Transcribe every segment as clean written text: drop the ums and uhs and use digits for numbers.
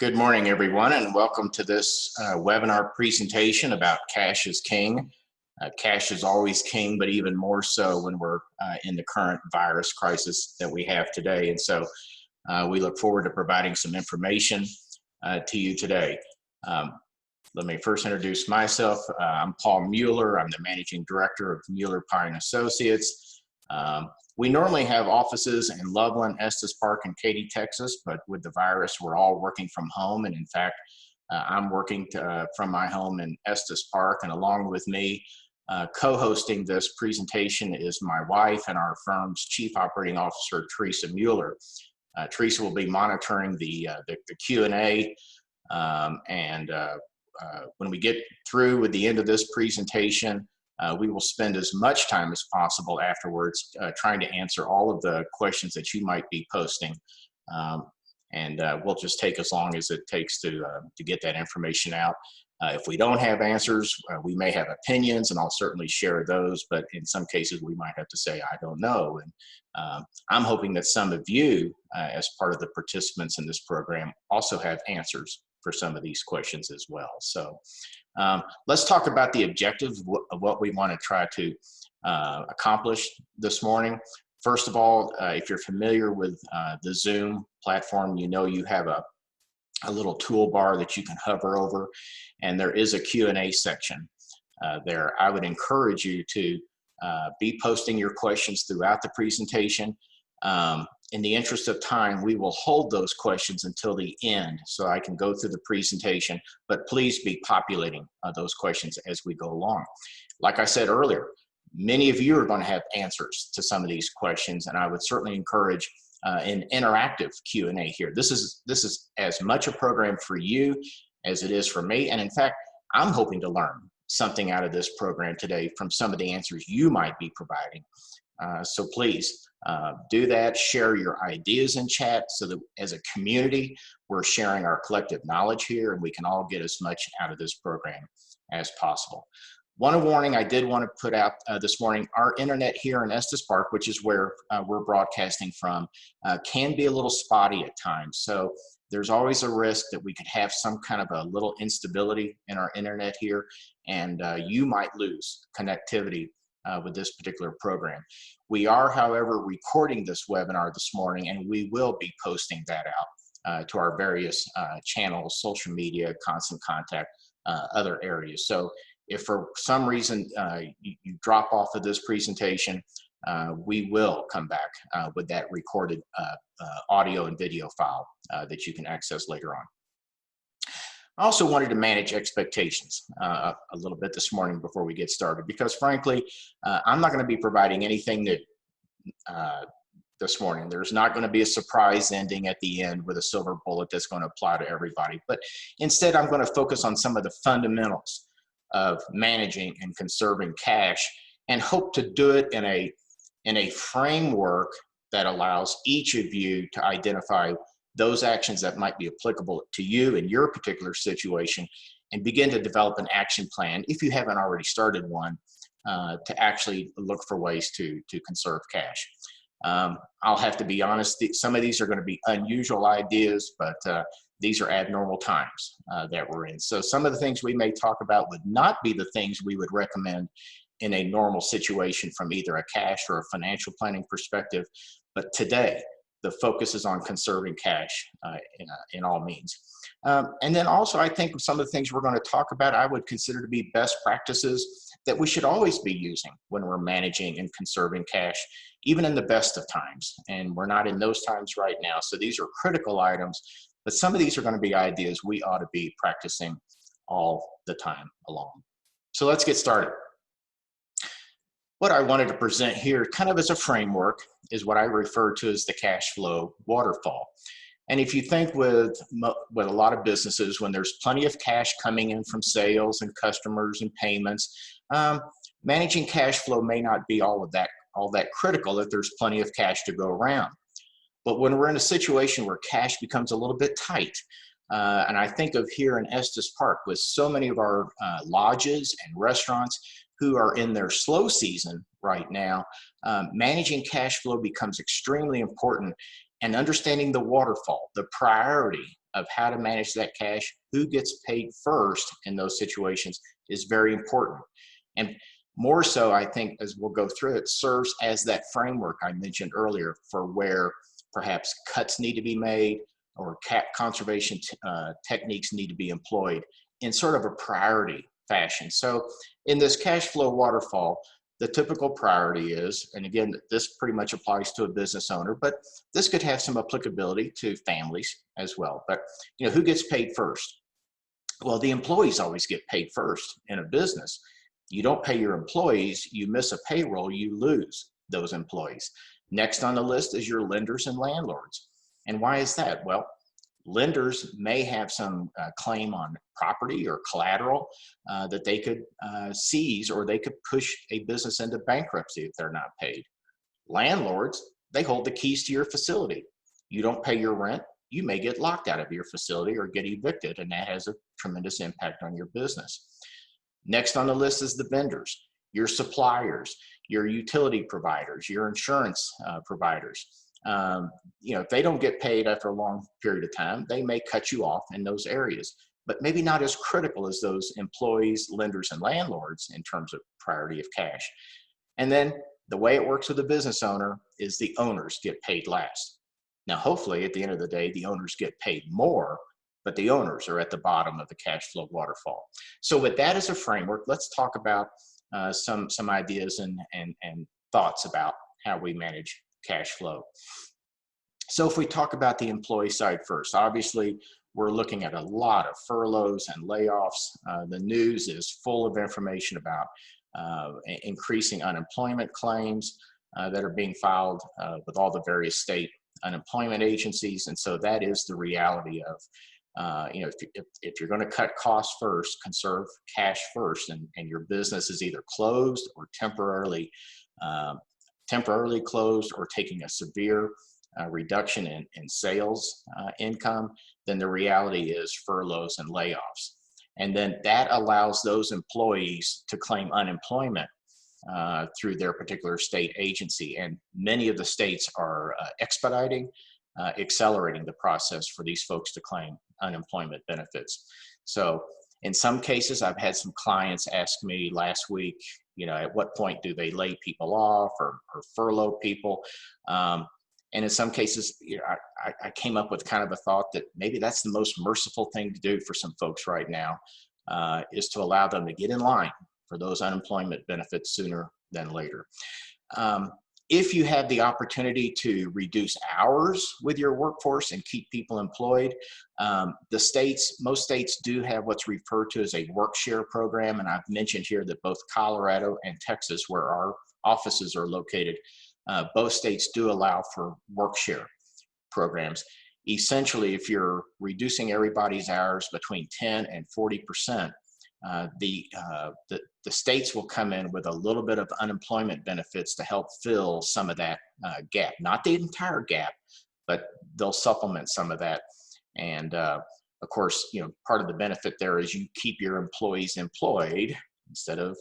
Good morning, everyone, and welcome to this webinar presentation about cash is king. Cash is always king, but even more so when we're in the current virus crisis that we have today. And so we look forward to providing some information to you today. Let me first introduce myself. I'm Paul Mueller. I'm the Managing Director of Mueller Pine Associates. We normally have offices in Loveland, Estes Park, and Katy, Texas, but with the virus, we're all working from home. And in fact, I'm working from my home in Estes Park, and along with me, co-hosting this presentation is my wife and our firm's Chief Operating Officer, Teresa Mueller. Teresa will be monitoring the Q&A, and when we get through with the end of this presentation, we will spend as much time as possible afterwards trying to answer all of the questions that you might be posting. And we'll just take as long as it takes to get that information out. If we don't have answers, we may have opinions, and I'll certainly share those, but in some cases we might have to say, I don't know. And I'm hoping that some of you, as part of the participants in this program, also have answers for some of these questions as well. So let's talk about the objective of what we want to try to accomplish this morning. First of all, if you're familiar with the Zoom platform, you know you have a little toolbar that you can hover over, and there is a Q&A section there. I would encourage you to be posting your questions throughout the presentation. In the interest of time, we will hold those questions until the end so I can go through the presentation, but please be populating those questions as we go along. Like I said earlier, many of you are going to have answers to some of these questions, and I would certainly encourage an interactive Q&A here. This is as much a program for you as it is for me, and in fact, I'm hoping to learn something out of this program today from some of the answers you might be providing. So please do that, share your ideas in chat so that as a community, we're sharing our collective knowledge here and we can all get as much out of this program as possible. One warning I did want to put out this morning, our internet here in Estes Park, which is where we're broadcasting from, can be a little spotty at times. So there's always a risk that we could have some kind of a little instability in our internet here, and you might lose connectivity with this particular program. We are, however, recording this webinar this morning, and we will be posting that out to our various channels, social media, Constant Contact, other areas. So if for some reason you drop off of this presentation, we will come back with that recorded audio and video file that you can access later on. I also wanted to manage expectations a little bit this morning before we get started, because frankly, I'm not going to be providing anything that this morning. There's not going to be a surprise ending at the end with a silver bullet that's going to apply to everybody. But instead, I'm going to focus on some of the fundamentals of managing and conserving cash, and hope to do it in a framework that allows each of you to identify those actions that might be applicable to you in your particular situation, and begin to develop an action plan, if you haven't already started one, to actually look for ways to conserve cash. I'll have to be honest, some of these are going to be unusual ideas, but these are abnormal times that we're in. So some of the things we may talk about would not be the things we would recommend in a normal situation from either a cash or a financial planning perspective. But today, the focus is on conserving cash in all means. And then also, I think some of the things we're going to talk about, I would consider to be best practices that we should always be using when we're managing and conserving cash, even in the best of times. And we're not in those times right now. So these are critical items, but some of these are going to be ideas we ought to be practicing all the time along. So let's get started. What I wanted to present here, kind of as a framework, is what I refer to as the cash flow waterfall. And if you think with a lot of businesses, when there's plenty of cash coming in from sales and customers and payments, managing cash flow may not be all that critical if there's plenty of cash to go around. But when we're in a situation where cash becomes a little bit tight, and I think of here in Estes Park with so many of our lodges and restaurants who are in their slow season right now, managing cash flow becomes extremely important, and understanding the waterfall, the priority of how to manage that cash, who gets paid first in those situations is very important. And more so, I think, as we'll go through it, serves as that framework I mentioned earlier for where perhaps cuts need to be made or conservation techniques need to be employed in sort of a priority fashion. So in this cash flow waterfall, the typical priority is, and again, this pretty much applies to a business owner, but this could have some applicability to families as well. But who gets paid first? Well, the employees always get paid first in a business. You don't pay your employees, you miss a payroll, you lose those employees. Next on the list is your lenders and landlords. And why is that? Well, lenders may have some claim on property or collateral that they could seize, or they could push a business into bankruptcy if they're not paid. Landlords, they hold the keys to your facility. You don't pay your rent, you may get locked out of your facility or get evicted, and that has a tremendous impact on your business. Next on the list is the vendors, your suppliers, your utility providers, your insurance providers. If they don't get paid after a long period of time, they may cut you off in those areas, but maybe not as critical as those employees, lenders, and landlords in terms of priority of cash. And then the way it works with the business owner is the owners get paid last. Now, hopefully at the end of the day, the owners get paid more, but the owners are at the bottom of the cash flow waterfall. So with that as a framework, let's talk about some ideas and thoughts about how we manage cash flow. So if we talk about the employee side first, obviously we're looking at a lot of furloughs and layoffs. The news is full of information about increasing unemployment claims that are being filed with all the various state unemployment agencies. And so that is the reality of, if you're going to cut costs first, conserve cash first, and your business is either closed or temporarily closed or taking a severe reduction in sales income, then the reality is furloughs and layoffs. And then that allows those employees to claim unemployment through their particular state agency. And many of the states are accelerating the process for these folks to claim unemployment benefits. So in some cases, I've had some clients ask me last week, at what point do they lay people off or furlough people? And in some cases, I came up with kind of a thought that maybe that's the most merciful thing to do for some folks right now, is to allow them to get in line for those unemployment benefits sooner than later. If you have the opportunity to reduce hours with your workforce and keep people employed, most states do have what's referred to as a work share program. And I've mentioned here that both Colorado and Texas, where our offices are located, both states do allow for work share programs. Essentially, if you're reducing everybody's hours between 10 and 40%, the states will come in with a little bit of unemployment benefits to help fill some of that gap. Not the entire gap, but they'll supplement some of that. And of course, part of the benefit there is you keep your employees employed instead of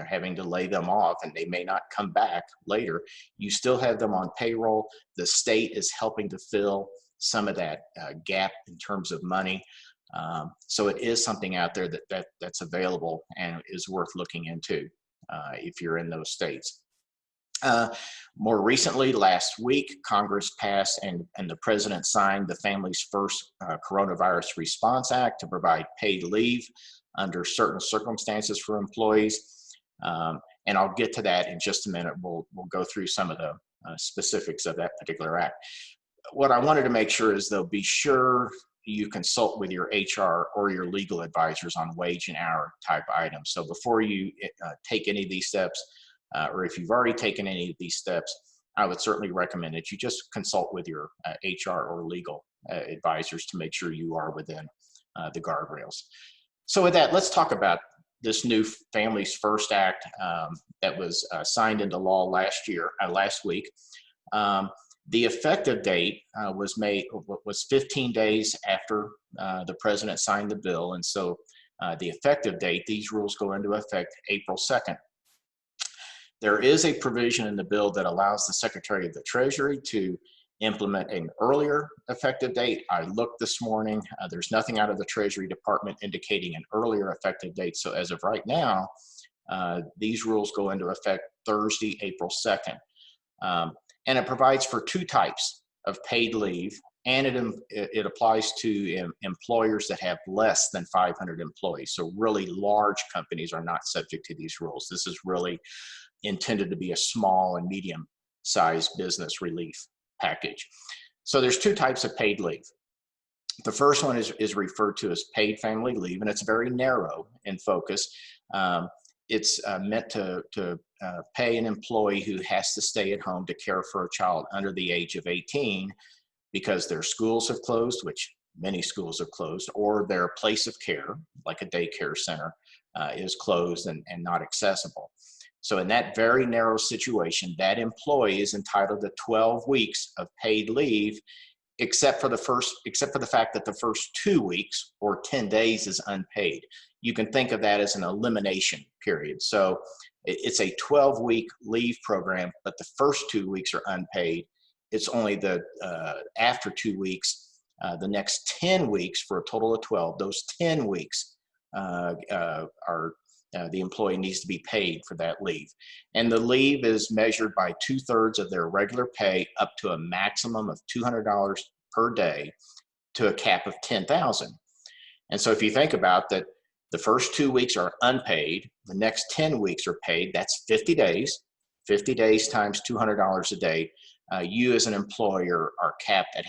having to lay them off, and they may not come back later. You still have them on payroll. The state is helping to fill some of that gap in terms of money. So it is something out there that's available and is worth looking into if you're in those states. More recently, last week, Congress passed and the President signed the Families First Coronavirus Response Act to provide paid leave under certain circumstances for employees. And I'll get to that in just a minute. We'll go through some of the specifics of that particular act. What I wanted to make sure is, though, be sure you consult with your HR or your legal advisors on wage and hour type items. So before you take any of these steps, or if you've already taken any of these steps, I would certainly recommend that you just consult with your HR or legal advisors to make sure you are within the guardrails. So with that, let's talk about this new Families First Act that was signed into law last week. The effective date was 15 days after the president signed the bill. And so the effective date, these rules go into effect April 2nd. There is a provision in the bill that allows the Secretary of the Treasury to implement an earlier effective date. I looked this morning, there's nothing out of the Treasury Department indicating an earlier effective date. So as of right now, these rules go into effect Thursday, April 2nd. And it provides for two types of paid leave, and it applies to employers that have less than 500 employees. So really large companies are not subject to these rules. This is really intended to be a small and medium-sized business relief package. So there's two types of paid leave. The first one is referred to as paid family leave, and it's very narrow in focus. It's meant to pay an employee who has to stay at home to care for a child under the age of 18 because their schools have closed, which many schools have closed, or their place of care, like a daycare center, is closed and not accessible. So in that very narrow situation, that employee is entitled to 12 weeks of paid leave, except for the fact that the first 2 weeks or 10 days is unpaid. You can think of that as an elimination period. So it's a 12-week leave program, but the first 2 weeks are unpaid. It's only after 2 weeks, the next 10 weeks for a total of 12. Those 10 weeks the employee needs to be paid for that leave. And the leave is measured by 2/3 of their regular pay up to a maximum of $200 per day to a cap of $10,000. And so if you think about that, the first 2 weeks are unpaid, the next 10 weeks are paid, that's 50 days. 50 days times $200 a day. You as an employer are capped at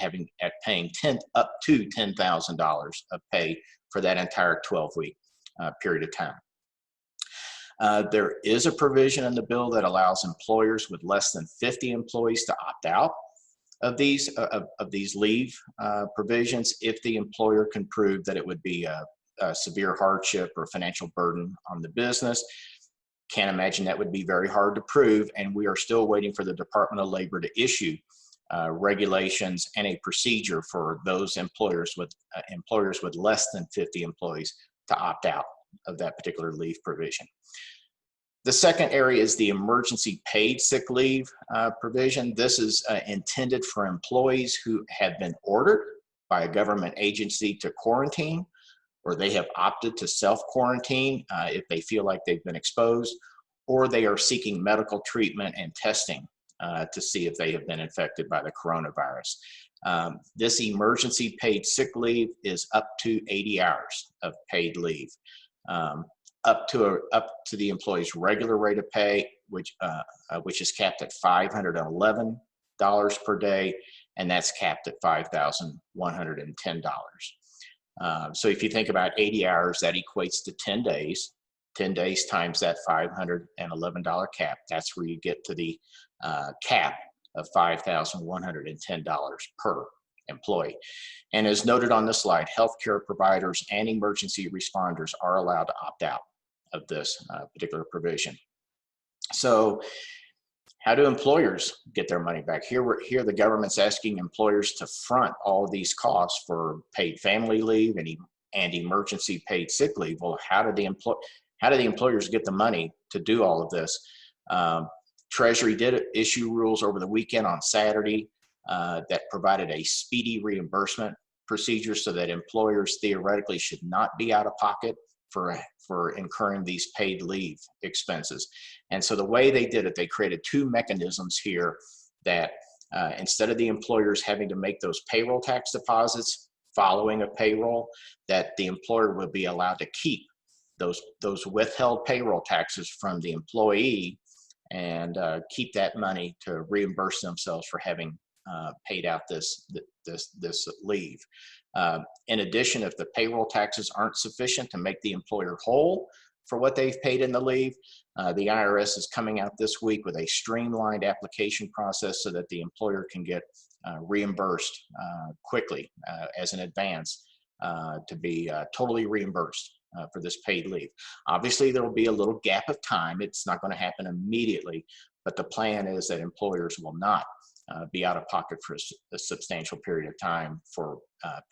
paying up to $10,000 of pay for that entire 12-week period of time. There is a provision in the bill that allows employers with less than 50 employees to opt out of these leave provisions if the employer can prove that it would be a severe hardship or financial burden on the business. Can't imagine that would be very hard to prove, and we are still waiting for the Department of Labor to issue regulations and a procedure for those employers with less than 50 employees to opt out of that particular leave provision. The second area is the emergency paid sick leave provision. This is intended for employees who have been ordered by a government agency to quarantine, or they have opted to self-quarantine if they feel like they've been exposed, or they are seeking medical treatment and testing to see if they have been infected by the coronavirus. This emergency paid sick leave is up to 80 hours of paid leave. Up to the employee's regular rate of pay, which is capped at $511 per day, and that's capped at $5,110. So if you think about 80 hours, that equates to 10 days. 10 days times that $511 cap, that's where you get to the cap of $5,110 per employee. And as noted on the slide, healthcare providers and emergency responders are allowed to opt out of this particular provision. So how do employers get their money back? Here the government's asking employers to front all these costs for paid family leave and emergency paid sick leave. Well, how do the employers get the money to do all of this? Treasury did issue rules over the weekend on Saturday that provided a speedy reimbursement procedure so that employers theoretically should not be out of pocket for incurring these paid leave expenses. And so the way they did it, they created two mechanisms here that instead of the employers having to make those payroll tax deposits following a payroll, that the employer would be allowed to keep those withheld payroll taxes from the employee and keep that money to reimburse themselves for having paid out this leave. In addition, if the payroll taxes aren't sufficient to make the employer whole for what they've paid in the leave, the IRS is coming out this week with a streamlined application process so that the employer can get reimbursed quickly as an advance to be totally reimbursed for this paid leave. Obviously, there will be a little gap of time. It's not going to happen immediately, but the plan is that employers will not be out of pocket for a substantial period of time for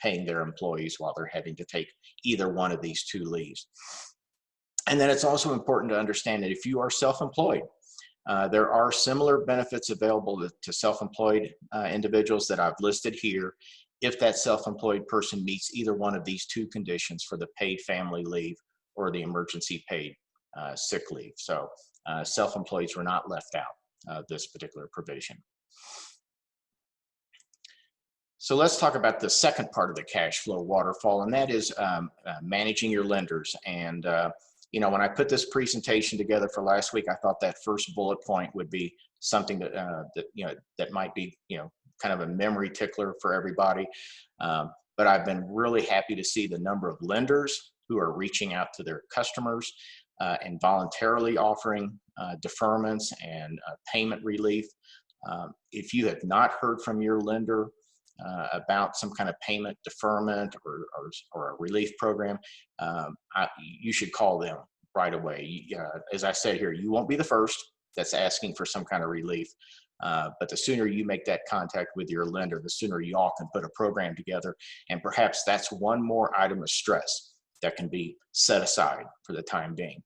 paying their employees while they're having to take either one of these two leaves. And then it's also important to understand that if you are self-employed, There are similar benefits available to self-employed individuals that I've listed here if that self-employed person meets either one of these two conditions for the paid family leave or the emergency paid sick leave. So self-employeds were not left out this particular provision. So let's talk about the second part of the cash flow waterfall, and that is managing your lenders. And you know, when I put this presentation together for last week, I thought that first bullet point would be something that that might be kind of a memory tickler for everybody. But I've been really happy to see the number of lenders who are reaching out to their customers and voluntarily offering deferments and payment relief. If you have not heard from your lender about some kind of payment deferment or a relief program, you should call them right away. As I said here, you won't be the first that's asking for some kind of relief, but the sooner you make that contact with your lender, the sooner you all can put a program together, and perhaps that's one more item of stress that can be set aside for the time being.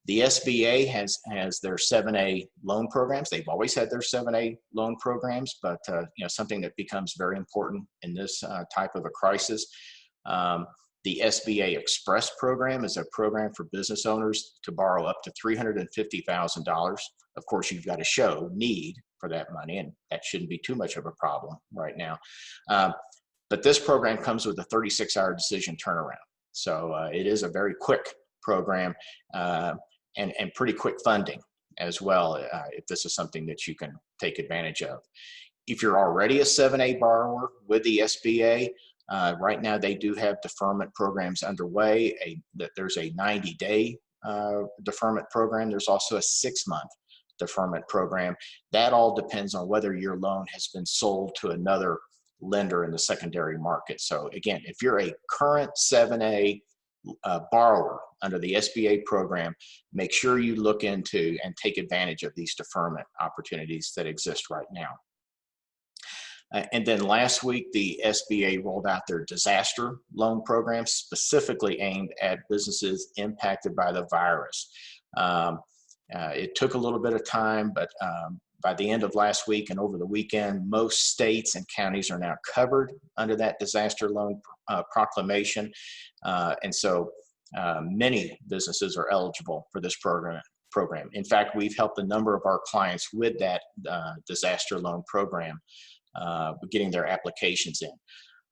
The SBA has their 7A loan programs. They've always had their 7A loan programs, but something that becomes very important in this type of a crisis. The SBA Express program is a program for business owners to borrow up to $350,000. Of course, you've got to show need for that money, and that shouldn't be too much of a problem right now. But this program comes with a 36-hour decision turnaround. So it is a very quick program and pretty quick funding as well, if this is something that you can take advantage of. If you're already a 7A borrower with the SBA, right now they do have deferment programs underway. There's a 90-day deferment program. There's also a 6-month deferment program. That all depends on whether your loan has been sold to another lender in the secondary market. So again, if you're a current 7A borrower under the SBA program, make sure you look into and take advantage of these deferment opportunities that exist right now. And then last week, the SBA rolled out their disaster loan program specifically aimed at businesses impacted by the virus. It took a little bit of time, but by the end of last week and over the weekend, most states and counties are now covered under that disaster loan proclamation. And so many businesses are eligible for this program. In fact, we've helped a number of our clients with that disaster loan program, getting their applications in.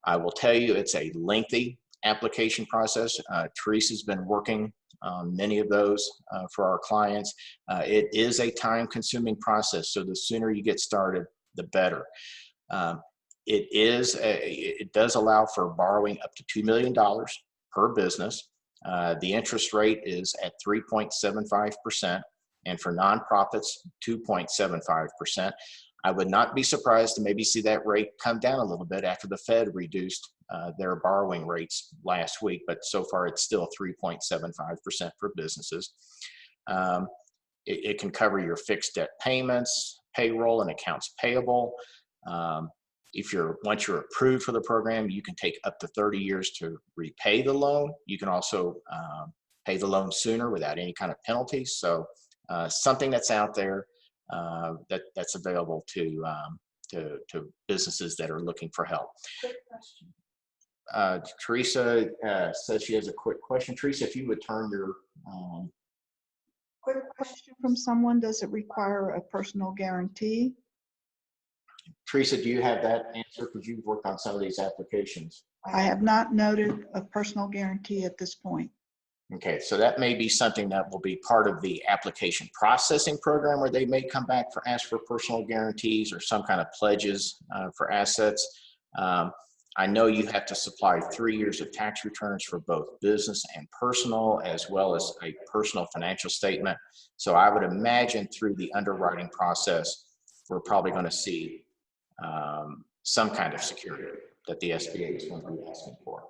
I will tell you, it's a lengthy application process. Teresa's been working on many of those for our clients. It is a time-consuming process, so the sooner you get started, the better. It does allow for borrowing up to $2 million per business. The interest rate is at 3.75%, and for nonprofits, 2.75%. I would not be surprised to maybe see that rate come down a little bit after the Fed reduced their borrowing rates last week, but so far it's still 3.75% for businesses. It can cover your fixed debt payments, payroll, and accounts payable. Once you're approved for the program, you can take up to 30 years to repay the loan. You can also pay the loan sooner without any kind of penalties. So something that's out there that's available to businesses that are looking for help. Quick question. Teresa says she has a quick question. Teresa, if you would turn your... Quick question from someone. Does it require a personal guarantee? Teresa, do you have that answer? Because you've worked on some of these applications. I have not noted a personal guarantee at this point. Okay, so that may be something that will be part of the application processing program, where they may come back ask for personal guarantees or some kind of pledges for assets. I know you have to supply 3 years of tax returns for both business and personal, as well as a personal financial statement. So I would imagine through the underwriting process, we're probably going to see some kind of security that the SBA is going to be asking for.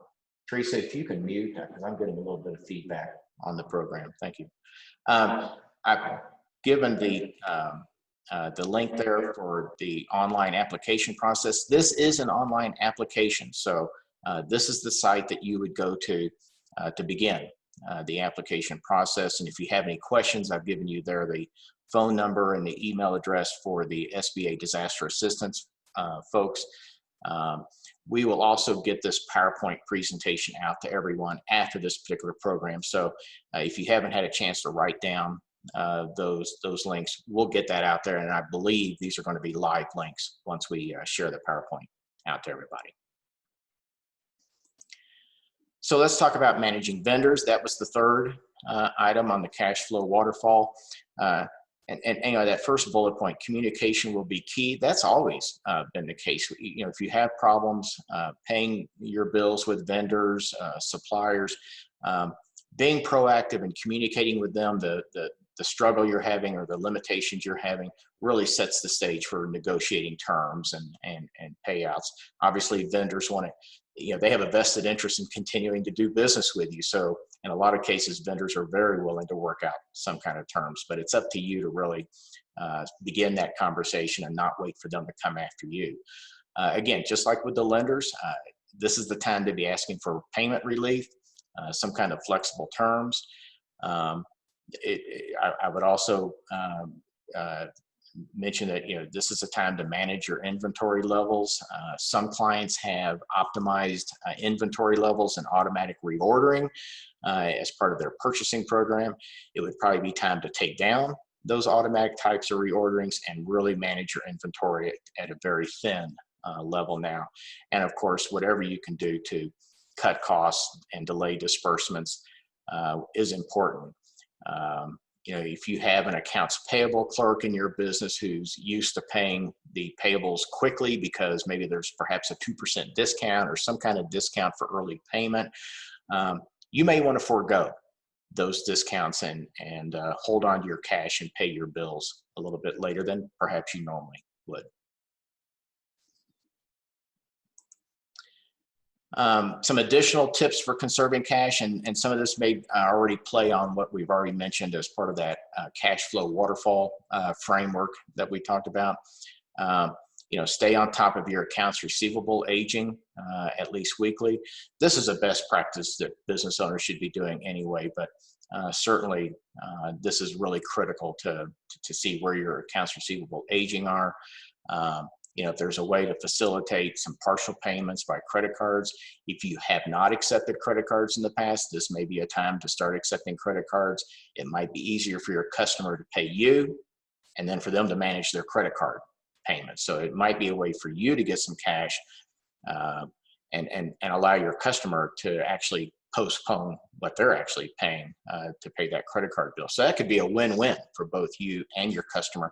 Teresa, if you can mute, because I'm getting a little bit of feedback on the program. Thank you. I've given the link there for the online application process. This is an online application, so this is the site that you would go to begin the application process. And if you have any questions, I've given you there the phone number and the email address for the SBA disaster assistance folks. We will also get this PowerPoint presentation out to everyone after this particular program. So if you haven't had a chance to write down those links, we'll get that out there. And I believe these are going to be live links once we share the PowerPoint out to everybody. So let's talk about managing vendors. That was the third item on the cash flow waterfall. And you know, that first bullet point, communication will be key. That's always been the case. You know, if you have problems paying your bills with vendors, suppliers, being proactive and communicating with them the struggle you're having or the limitations you're having really sets the stage for negotiating terms and payouts. Obviously, vendors want to, you know, they have a vested interest in continuing to do business with you. So in a lot of cases, vendors are very willing to work out some kind of terms, but it's up to you to really begin that conversation and not wait for them to come after you. Again, just like with the lenders, this is the time to be asking for payment relief, some kind of flexible terms. I would also mention that, you know, this is a time to manage your inventory levels. Some clients have optimized inventory levels and automatic reordering as part of their purchasing program. It would probably be time to take down those automatic types of reorderings and really manage your inventory at a very thin level now. And of course, whatever you can do to cut costs and delay disbursements is important. You know, if you have an accounts payable clerk in your business who's used to paying the payables quickly because maybe there's perhaps a 2% discount or some kind of discount for early payment, you may want to forego those discounts and hold on to your cash and pay your bills a little bit later than perhaps you normally would. Some additional tips for conserving cash, and some of this may already play on what we've already mentioned as part of that cash flow waterfall framework that we talked about. You know, stay on top of your accounts receivable aging at least weekly. This is a best practice that business owners should be doing anyway, but certainly this is really critical to see where your accounts receivable aging are. You know, if there's a way to facilitate some partial payments by credit cards. If you have not accepted credit cards in the past, this may be a time to start accepting credit cards. It might be easier for your customer to pay you and then for them to manage their credit card payments. So it might be a way for you to get some cash and allow your customer to actually postpone what they're actually paying to pay that credit card bill. So that could be a win-win for both you and your customer.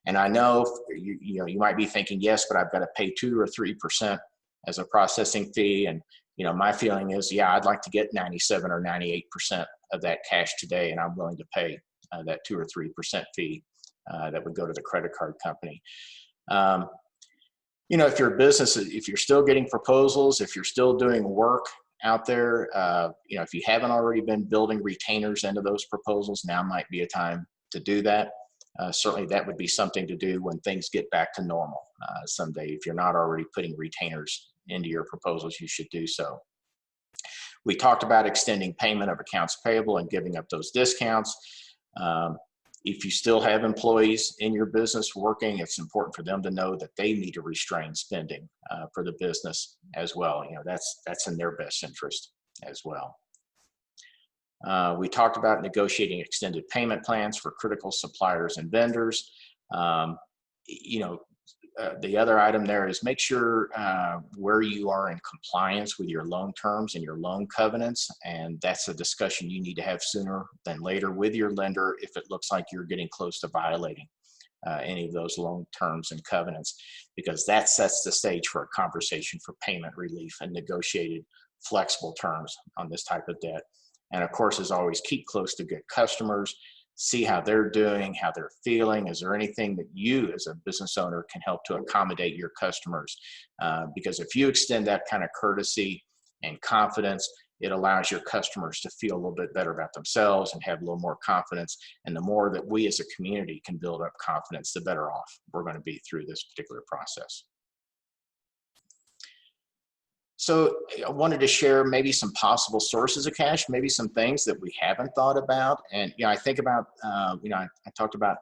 And I know you might be thinking, yes, but I've got to pay 2 or 3% as a processing fee. And you know, my feeling is, yeah, I'd like to get 97 or 98% of that cash today, and I'm willing to pay that 2 or 3% fee that would go to the credit card company. You know, if your business, if you're still getting proposals, if you're still doing work out there, you know, if you haven't already been building retainers into those proposals, now might be a time to do that. Certainly that would be something to do when things get back to normal someday. If you're not already putting retainers into your proposals, you should do so. We talked about extending payment of accounts payable and giving up those discounts. If you still have employees in your business working, it's important for them to know that they need to restrain spending for the business as well. You know, that's in their best interest as well. We talked about negotiating extended payment plans for critical suppliers and vendors. You know, the other item there is make sure where you are in compliance with your loan terms and your loan covenants, and that's a discussion you need to have sooner than later with your lender if it looks like you're getting close to violating any of those loan terms and covenants, because that sets the stage for a conversation for payment relief and negotiated flexible terms on this type of debt. And of course, as always, keep close to good customers. See how they're doing, how they're feeling. Is there anything that you as a business owner can help to accommodate your customers? Because if you extend that kind of courtesy and confidence, it allows your customers to feel a little bit better about themselves and have a little more confidence. And the more that we as a community can build up confidence, the better off we're going to be through this particular process. So I wanted to share maybe some possible sources of cash, maybe some things that we haven't thought about. And, you know, I think about, you know, I talked about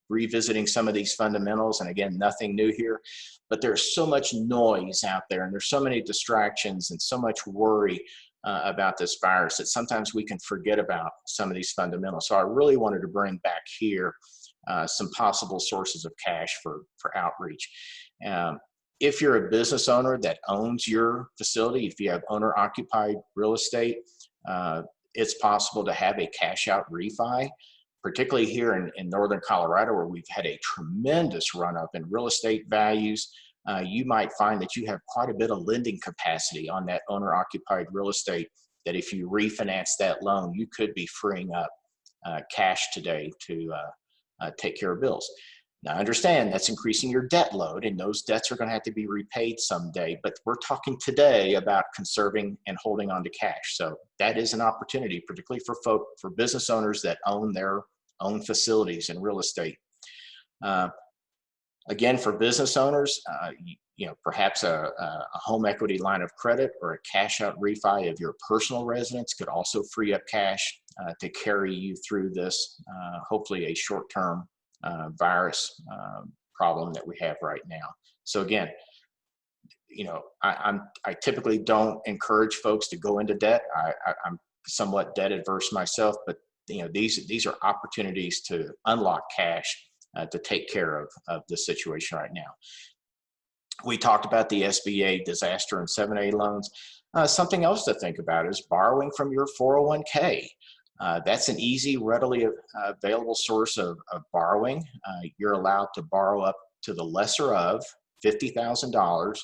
revisiting some of these fundamentals. And again, nothing new here, but there's so much noise out there, and there's so many distractions and so much worry about this virus that sometimes we can forget about some of these fundamentals. So I really wanted to bring back here some possible sources of cash for outreach. If you're a business owner that owns your facility, if you have owner-occupied real estate, it's possible to have a cash out refi, particularly here in northern Colorado, where we've had a tremendous run up in real estate values. You might find that you have quite a bit of lending capacity on that owner-occupied real estate, that if you refinance that loan, you could be freeing up cash today to take care of bills. Now, understand that's increasing your debt load, and those debts are going to have to be repaid someday, but we're talking today about conserving and holding on to cash. So that is an opportunity, particularly for business owners that own their own facilities and real estate. Again, for business owners, perhaps a home equity line of credit or a cash out refi of your personal residence could also free up cash to carry you through this, hopefully a short-term virus problem that we have right now. So again, I typically don't encourage folks to go into debt. I'm somewhat debt adverse myself, but these are opportunities to unlock cash to take care of the situation right now. We talked about the SBA disaster and 7A loans. Something else to think about is borrowing from your 401k. That's an easy, readily available source of borrowing. You're allowed to borrow up to the lesser of $50,000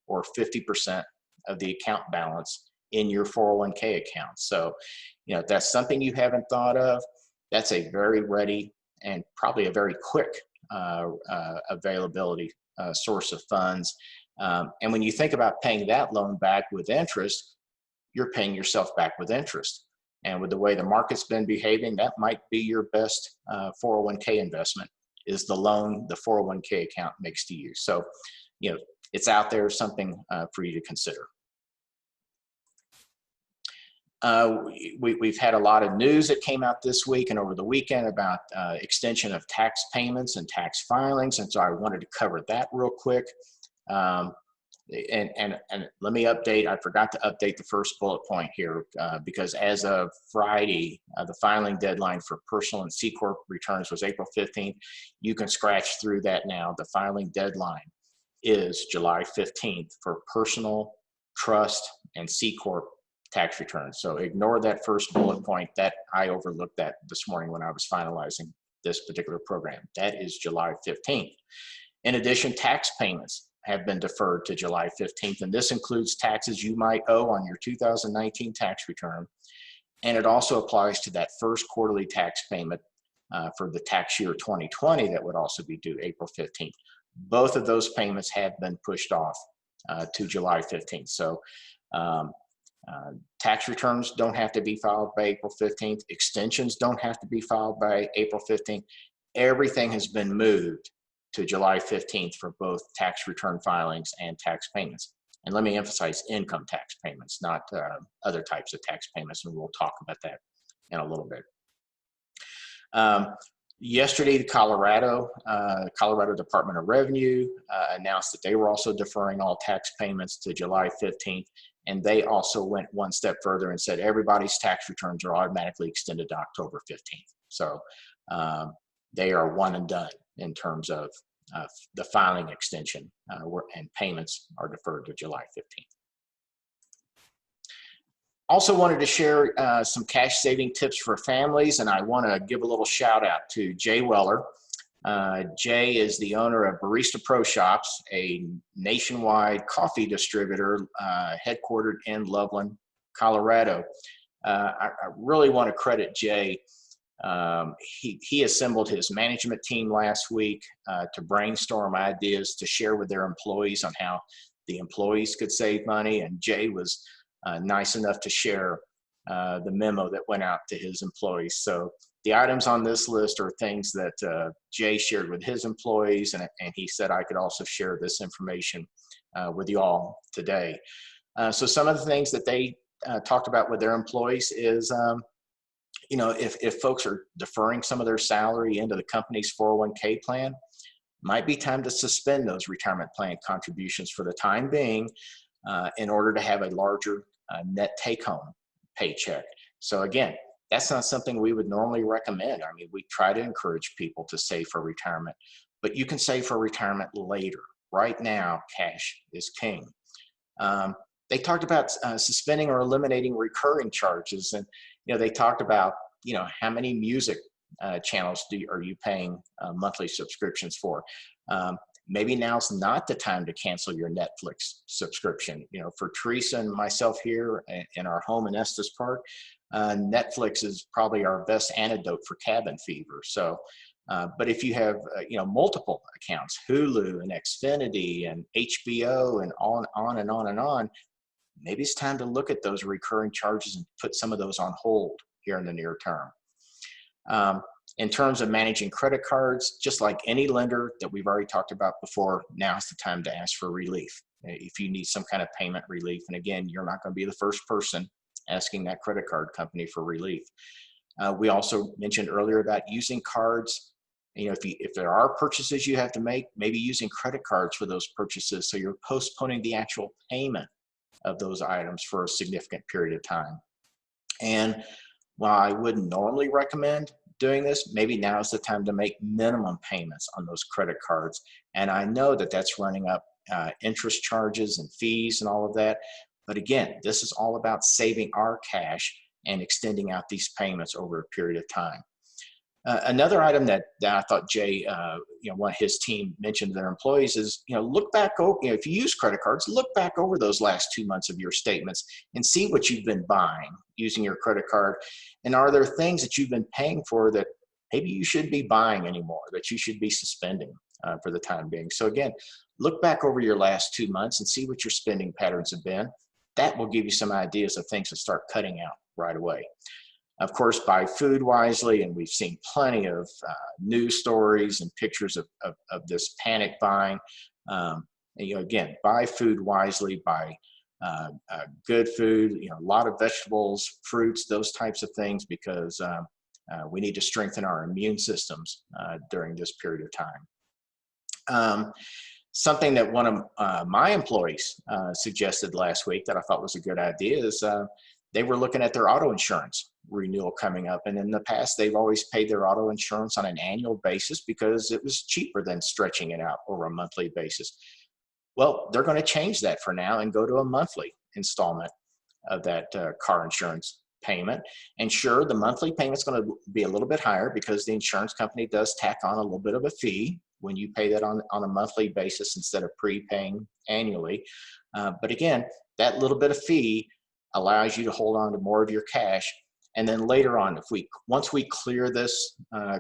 or 50% of the account balance in your 401k account. So, if that's something you haven't thought of, that's a very ready and probably a very quick availability source of funds. And when you think about paying that loan back with interest, you're paying yourself back with interest. And with the way the market's been behaving, that might be your best 401k investment, is the loan the 401k account makes to you. So, it's out there, something for you to consider. We've had a lot of news that came out this week and over the weekend about extension of tax payments and tax filings, and so I wanted to cover that real quick. And let me update. I forgot to update the first bullet point here because as of Friday, the filing deadline for personal and C Corp returns was April 15th. You can scratch through that now. The filing deadline is July 15th for personal, trust, and C Corp tax returns. So ignore that first bullet point. That I overlooked that this morning when I was finalizing this particular program. That is July 15th. In addition, tax payments have been deferred to July 15th, and this includes taxes you might owe on your 2019 tax return, and it also applies to that first quarterly tax payment for the tax year 2020 that would also be due April 15th. Both of those payments have been pushed off to July 15th. So tax returns don't have to be filed by April 15th. Extensions don't have to be filed by April 15th. Everything has been moved to July 15th for both tax return filings and tax payments. And let me emphasize income tax payments, not other types of tax payments, and we'll talk about that in a little bit. Yesterday, the Colorado Department of Revenue announced that they were also deferring all tax payments to July 15th, and they also went one step further and said everybody's tax returns are automatically extended to October 15th. So they are one and done in terms of the filing extension, and payments are deferred to July 15th. Also wanted to share some cash saving tips for families, and I want to give a little shout out to Jay Weller. Jay is the owner of Barista Pro Shops, a nationwide coffee distributor headquartered in Loveland, Colorado. I really want to credit Jay. He assembled his management team last week to brainstorm ideas to share with their employees on how the employees could save money, and Jay was nice enough to share the memo that went out to his employees. So the items on this list are things that Jay shared with his employees, and he said I could also share this information with you all today. So some of the things that they talked about with their employees is if folks are deferring some of their salary into the company's 401k plan, might be time to suspend those retirement plan contributions for the time being in order to have a larger net take-home paycheck. So again, that's not something we would normally recommend. I mean, we try to encourage people to save for retirement, but you can save for retirement later. Right now, cash is king. They talked about suspending or eliminating recurring charges, and they talked about how many music channels are you paying monthly subscriptions for. Maybe now's not the time to cancel your Netflix subscription. For Teresa and myself here in our home in Estes Park, Netflix is probably our best antidote for cabin fever. So, but if you have multiple accounts, Hulu and Xfinity and HBO and on and on and on, maybe it's time to look at those recurring charges and put some of those on hold here in the near term. In terms of managing credit cards, just like any lender that we've already talked about before, now's the time to ask for relief. If you need some kind of payment relief, and again, you're not going to be the first person asking that credit card company for relief. We also mentioned earlier about using cards. If there are purchases you have to make, maybe using credit cards for those purchases, so you're postponing the actual payment of those items for a significant period of time. And while I wouldn't normally recommend doing this, maybe now is the time to make minimum payments on those credit cards. And I know that that's running up interest charges and fees and all of that. But again, this is all about saving our cash and extending out these payments over a period of time. Another item that I thought Jay, one of his team mentioned to their employees is, look back over, if you use credit cards, look back over those last 2 months of your statements and see what you've been buying using your credit card. And are there things that you've been paying for that maybe you shouldn't be buying anymore, that you should be suspending for the time being? So again, look back over your last 2 months and see what your spending patterns have been. That will give you some ideas of things to start cutting out right away. Of course, buy food wisely, and we've seen plenty of news stories and pictures of this panic buying. Again, buy food wisely, buy good food, a lot of vegetables, fruits, those types of things, because we need to strengthen our immune systems during this period of time. Something that one of my employees suggested last week that I thought was a good idea is they were looking at their auto insurance renewal coming up. And in the past, they've always paid their auto insurance on an annual basis because it was cheaper than stretching it out over a monthly basis. Well, they're going to change that for now and go to a monthly installment of that car insurance payment. And sure, the monthly payment's going to be a little bit higher because the insurance company does tack on a little bit of a fee when you pay that on a monthly basis instead of prepaying annually. But again, that little bit of fee allows you to hold on to more of your cash. And then later on, once we clear this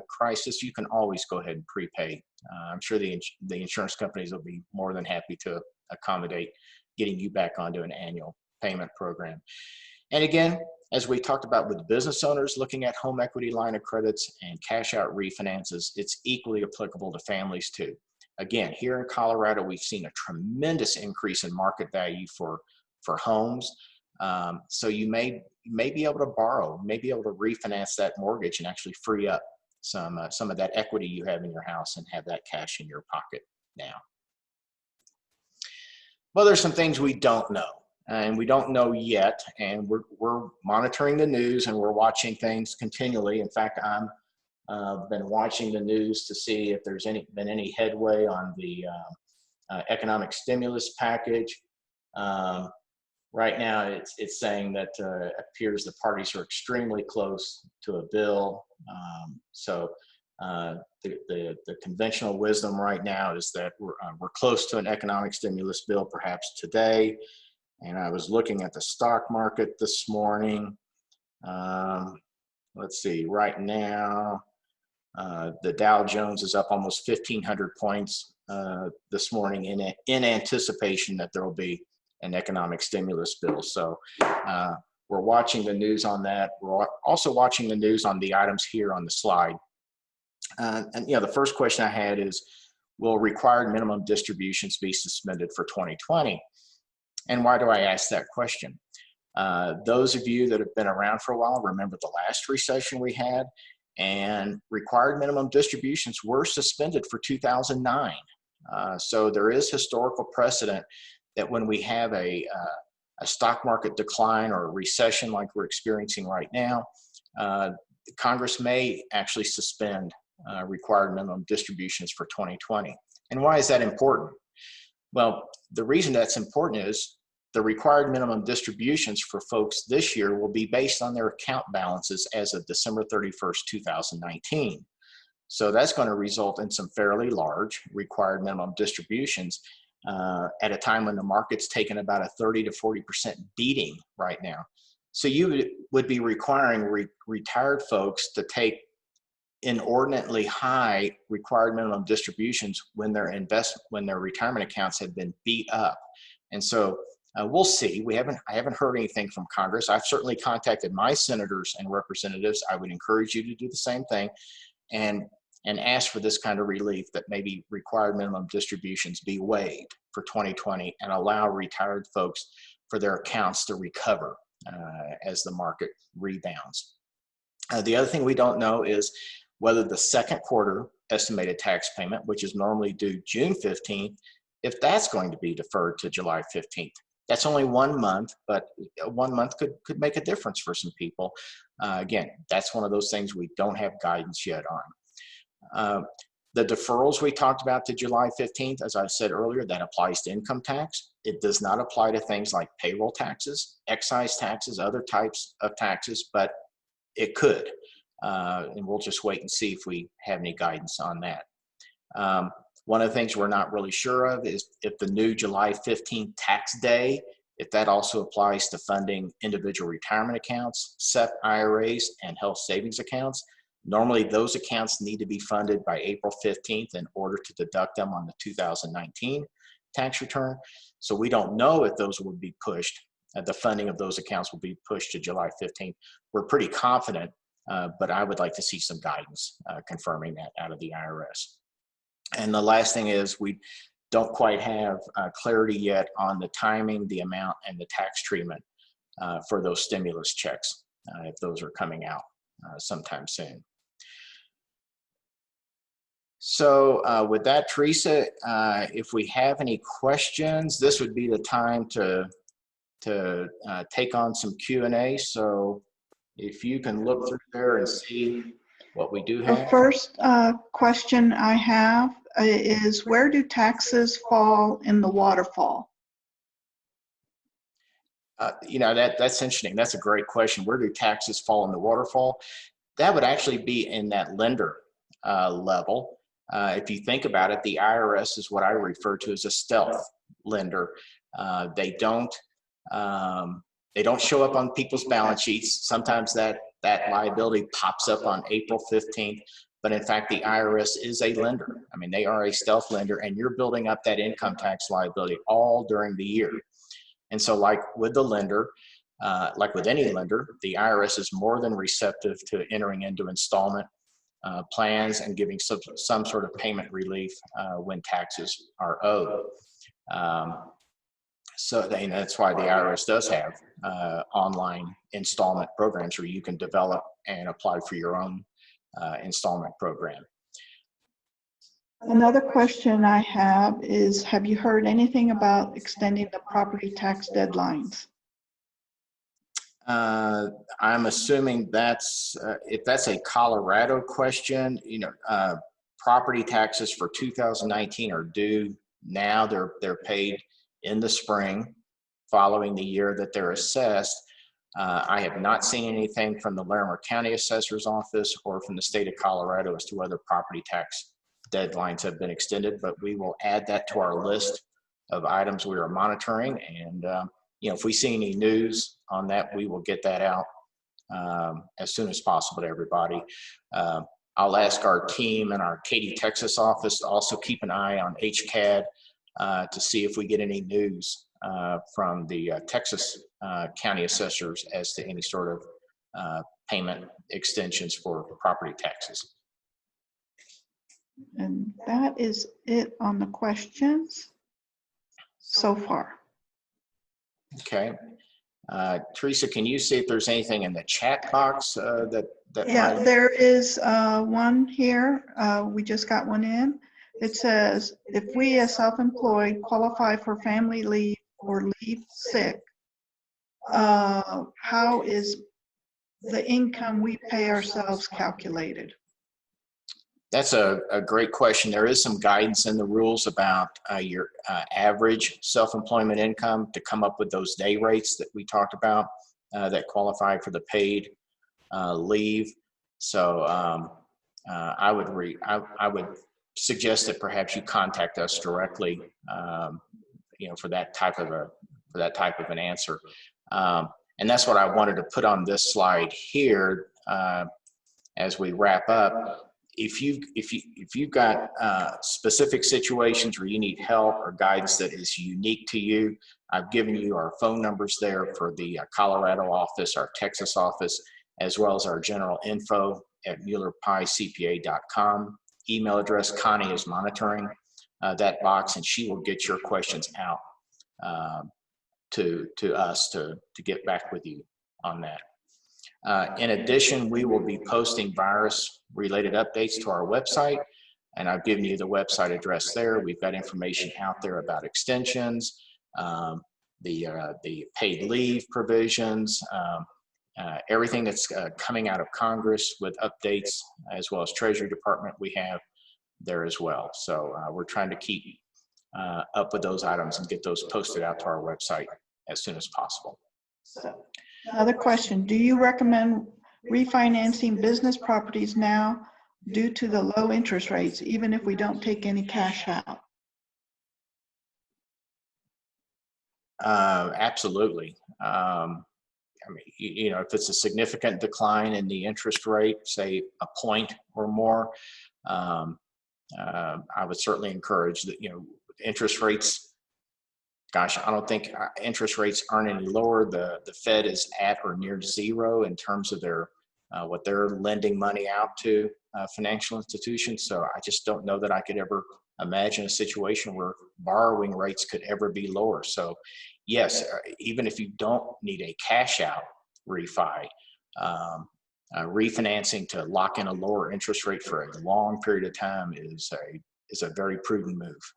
crisis, you can always go ahead and prepay. I'm sure the insurance companies will be more than happy to accommodate getting you back onto an annual payment program. And again, as we talked about with business owners looking at home equity line of credits and cash out refinances, it's equally applicable to families too. Again, here in Colorado, we've seen a tremendous increase in market value for homes. So you may be able to borrow, may be able to refinance that mortgage and actually free up some of that equity you have in your house and have that cash in your pocket now. Well, there's some things we don't know, and we don't know yet, and we're monitoring the news and we're watching things continually. In fact, I've been watching the news to see if there's been any headway on the economic stimulus package. Right now, it's saying that it appears the parties are extremely close to a bill. So the conventional wisdom right now is that we're close to an economic stimulus bill, perhaps today. And I was looking at the stock market this morning. Let's see, right now, the Dow Jones is up almost 1,500 points this morning in anticipation that there will be an economic stimulus bill. So we're watching the news on that. We're also watching the news on the items here on the slide. And the first question I had is, will required minimum distributions be suspended for 2020? And why do I ask that question? Those of you that have been around for a while remember the last recession we had, and required minimum distributions were suspended for 2009. So there is historical precedent that when we have a stock market decline or a recession like we're experiencing right now, Congress may actually suspend required minimum distributions for 2020. And why is that important? Well, the reason that's important is the required minimum distributions for folks this year will be based on their account balances as of December 31st, 2019. So that's going to result in some fairly large required minimum distributions at a time when the market's taken about a 30 to 40% beating right now. So you would be requiring retired folks to take inordinately high required minimum distributions when their retirement accounts have been beat up. And so we'll see. I haven't heard anything from Congress. I've certainly contacted my senators and representatives. I would encourage you to do the same thing and ask for this kind of relief, that maybe required minimum distributions be waived for 2020 and allow retired folks for their accounts to recover as the market rebounds. The other thing we don't know is whether the second quarter estimated tax payment, which is normally due June 15th, if that's going to be deferred to July 15th. That's only 1 month, but 1 month could make a difference for some people. Again, that's one of those things we don't have guidance yet on. The deferrals we talked about to July 15th, as I said earlier, that applies to income tax. It does not apply to things like payroll taxes, excise taxes, other types of taxes, but it could. And we'll just wait and see if we have any guidance on that. One of the things we're not really sure of is if the new July 15th tax day, if that also applies to funding individual retirement accounts, SEP IRAs, and health savings accounts. Normally, those accounts need to be funded by April 15th in order to deduct them on the 2019 tax return. So we don't know if those will be pushed. The funding of those accounts will be pushed to July 15th. We're pretty confident, but I would like to see some guidance confirming that out of the IRS. And the last thing is we don't quite have clarity yet on the timing, the amount, and the tax treatment for those stimulus checks, if those are coming out sometime soon. So with that, Teresa, if we have any questions, this would be the time to take on some Q&A. So if you can look through there and see what we do have. The first question I have is, where do taxes fall in the waterfall? You know, that's interesting. That's a great question. Where do taxes fall in the waterfall? That would actually be in that lender level. If you think about it, the IRS is what I refer to as a stealth lender. They don't show up on people's balance sheets. Sometimes that liability pops up on April 15th, but in fact, the IRS is a lender. I mean, they are a stealth lender, and you're building up that income tax liability all during the year. And so like with the lender, like with any lender, the IRS is more than receptive to entering into installment plans and giving some sort of payment relief when taxes are owed. So that's why the IRS does have online installment programs where you can develop and apply for your own installment program. Another question I have is, have you heard anything about extending the property tax deadlines? I'm assuming that's, if that's a Colorado question, you know, property taxes for 2019 are due now. They're paid in the spring following the year that they're assessed. I have not seen anything from the Larimer County Assessor's Office or from the state of Colorado as to whether property tax deadlines have been extended, but we will add that to our list of items we are monitoring. And you know, if we see any news on that, we will get that out as soon as possible to everybody. I'll ask our team in our Katy, Texas office to also keep an eye on HCAD to see if we get any news from the Texas county assessors as to any sort of payment extensions for property taxes. And that is it on the questions so far. Okay. Teresa, can you see if there's anything in the chat box that Yeah, might? there is one here. We just got one in. It says, if we as self-employed qualify for family leave or leave sick, how is the income we pay ourselves calculated? That's a great question. There is some guidance in the rules about your average self-employment income to come up with those day rates that we talked about that qualify for the paid leave. So I would suggest that perhaps you contact us directly, for that type of an answer. And that's what I wanted to put on this slide here as we wrap up. If you've got specific situations where you need help or guidance that is unique to you, I've given you our phone numbers there for the Colorado office, our Texas office, as well as our general info at MuellerPieCPA.com. Email address, Connie is monitoring that box, and she will get your questions out to us to get back with you on that. In addition, we will be posting virus-related updates to our website, and I've given you the website address there. We've got information out there about extensions, the paid leave provisions, everything that's coming out of Congress with updates, as well as Treasury Department we have there as well. So we're trying to keep up with those items and get those posted out to our website as soon as possible. So, another question, do you recommend refinancing business properties now due to the low interest rates, even if we don't take any cash out? Absolutely. I mean, if it's a significant decline in the interest rate, say a point or more, I would certainly encourage that, interest rates, gosh, I don't think interest rates aren't any lower. The Fed is at or near zero in terms of their what they're lending money out to financial institutions. So I just don't know that I could ever imagine a situation where borrowing rates could ever be lower. So yes, even if you don't need a cash out refi, refinancing to lock in a lower interest rate for a long period of time is a very prudent move.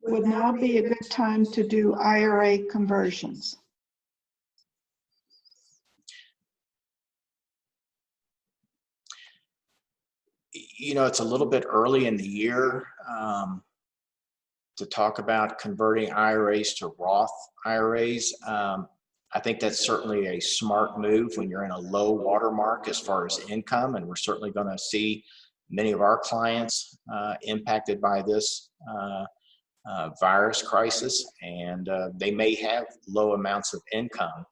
Would now be a good time to do IRA conversions? It's a little bit early in the year to talk about converting IRAs to Roth IRAs. I think that's certainly a smart move when you're in a low watermark as far as income, and we're certainly going to see many of our clients impacted by this virus crisis, and they may have low amounts of income.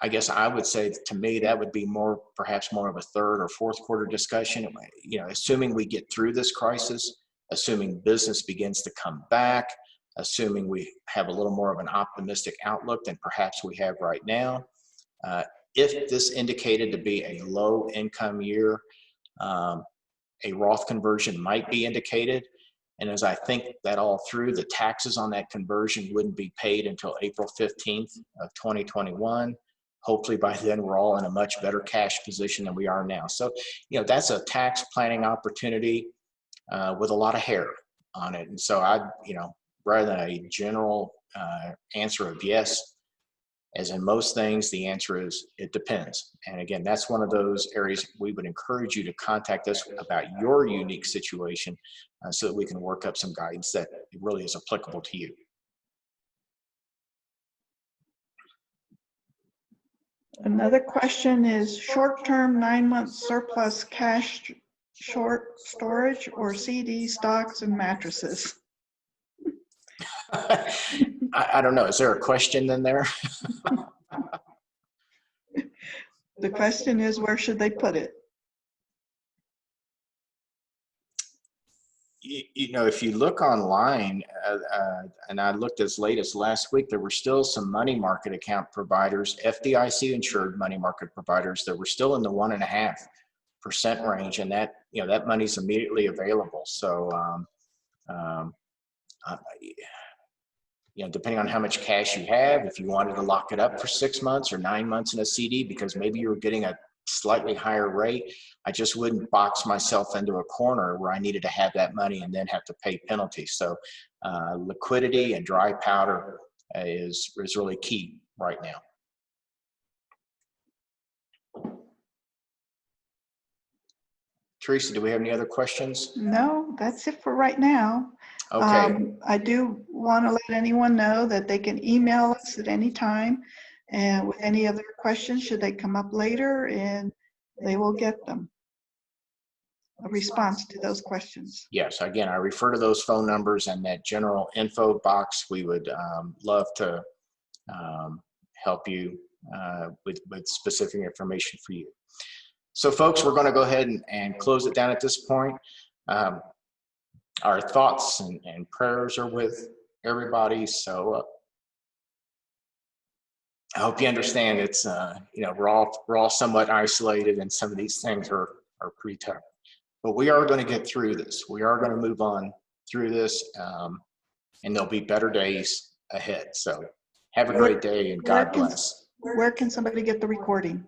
I guess I would say, to me, that would be perhaps more of a third or fourth quarter discussion. Assuming we get through this crisis, assuming business begins to come back, assuming we have a little more of an optimistic outlook than perhaps we have right now. If this indicated to be a low income year, a Roth conversion might be indicated. And as I think that all through, the taxes on that conversion wouldn't be paid until April 15th of 2021. Hopefully by then we're all in a much better cash position than we are now. So, that's a tax planning opportunity with a lot of hair on it. And so rather than a general answer of yes, as in most things, the answer is it depends. And again, that's one of those areas we would encourage you to contact us about your unique situation so that we can work up some guidance that really is applicable to you. Another question is short-term 9-month surplus cash short storage or CD stocks and mattresses? I don't know. Is there a question in there? The question is, where should they put it? If you look online, and I looked as late as last week, there were still some money market account providers, FDIC insured money market providers, that were still in the 1.5% range, and that that money's immediately available. So you know, depending on how much cash you have, if you wanted to lock it up for 6 months or 9 months in a CD because maybe you were getting a slightly higher rate, I just wouldn't box myself into a corner where I needed to have that money and then have to pay penalties. So liquidity and dry powder is really key right now. Teresa, do we have any other questions? No, that's it for right now. Okay. I do want to let anyone know that they can email us at any time and with any other questions, should they come up later, and they will get them, a response to those questions. Yes, again, I refer to those phone numbers and that general info box. We would love to help you with specific information for you. So folks, we're going to go ahead and close it down at this point. Our thoughts and prayers are with everybody. So I hope you understand it's, you know, we're all somewhat isolated and some of these things are pretty tough. But we are going to get through this. We are going to move on through this, and there'll be better days ahead. So have a great day and God bless. Where can somebody get the recording?